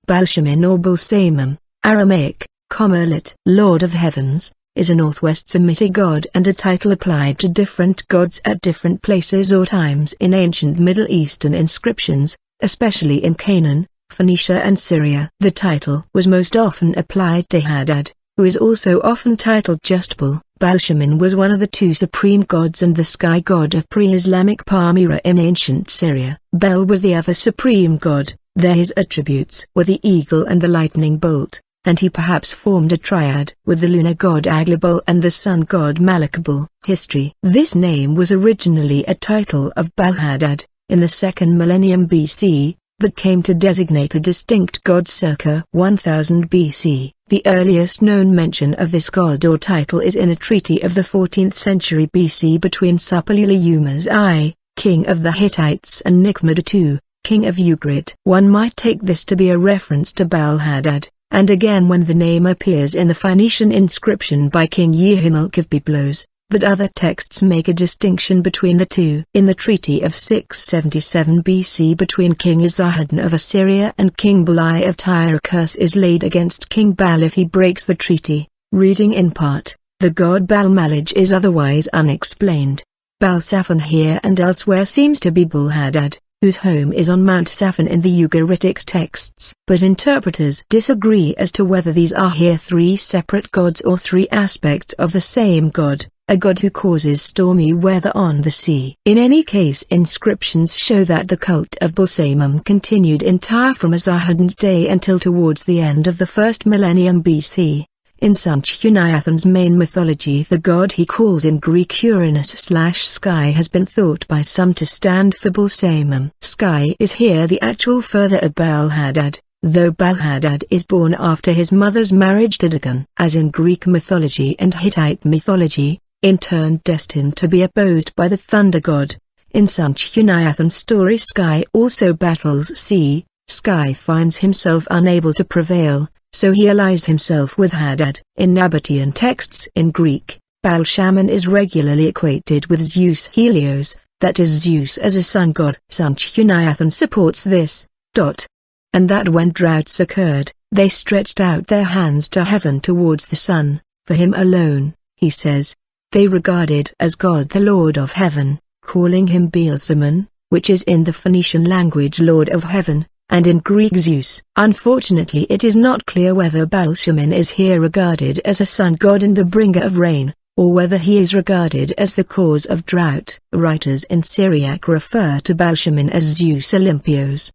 Baalshamin or Baalshamin, Aramaic, lit. Lord of Heavens, is a Northwest Semitic god and a title applied to different gods at different places or times in ancient Middle Eastern inscriptions, especially in Canaan, Phoenicia and Syria. The title was most often applied to Hadad, who is also often titled just Baal. Baalshamin was one of the two supreme gods and the sky god of pre-Islamic Palmyra in ancient Syria. Bel was the other supreme god. There his attributes were the eagle and the lightning bolt, and he perhaps formed a triad with the lunar god Aglibol and the sun god Malakbel. History. This name was originally a title of Baal Hadad, in the 2nd millennium BC, that came to designate a distinct god circa 1000 BC. The earliest known mention of this god or title is in a treaty of the 14th century BC between Suppiluliumas I, king of the Hittites and Niqmaddu II, king of Ugarit. One might take this to be a reference to Baal Hadad, and again when the name appears in the Phoenician inscription by King Yeḥimilk of Byblos, but other texts make a distinction between the two. In the treaty of 677 BC between King Yeḥimilk of Assyria and King Ba'al of Tyre, a curse is laid against King Baal if he breaks the treaty. Reading in part, the god Baal Malaj is otherwise unexplained. Baalshamin here and elsewhere seems to be Baal Hadad, whose home is on Mount Safan in the Ugaritic texts. But interpreters disagree as to whether these are here three separate gods or three aspects of the same god, a god who causes stormy weather on the sea. In any case, inscriptions show that the cult of Baalshamin continued in Tyre from Yeḥimilk's day until towards the end of the 1st millennium BC. In Suppiluliumas main mythology, the god he calls in Greek Uranus/Sky has been thought by some to stand for Baalshamin. Sky is here the actual father of Baal Hadad, though Baal Hadad is born after his mother's marriage to Dagon. As in Greek mythology and Hittite mythology, in turn destined to be opposed by the thunder god. In Suppiluliumas story, Sky also battles sea. Sky finds himself unable to prevail, so he allies himself with Hadad. In Nabatean texts in Greek, Baalshamin is regularly equated with Zeus Helios, that is Zeus as a sun god. Suppiluliumas supports this, and that when droughts occurred, they stretched out their hands to heaven towards the sun, for him alone, he says. They regarded as God the Lord of Heaven, calling him Baalshamin, which is in the Phoenician language Lord of Heaven, and in Greek Zeus. Unfortunately, it is not clear whether Baalshamin is here regarded as a sun god and the bringer of rain, or whether he is regarded as the cause of drought. Writers in Syriac refer to Baalshamin as Zeus Olympios,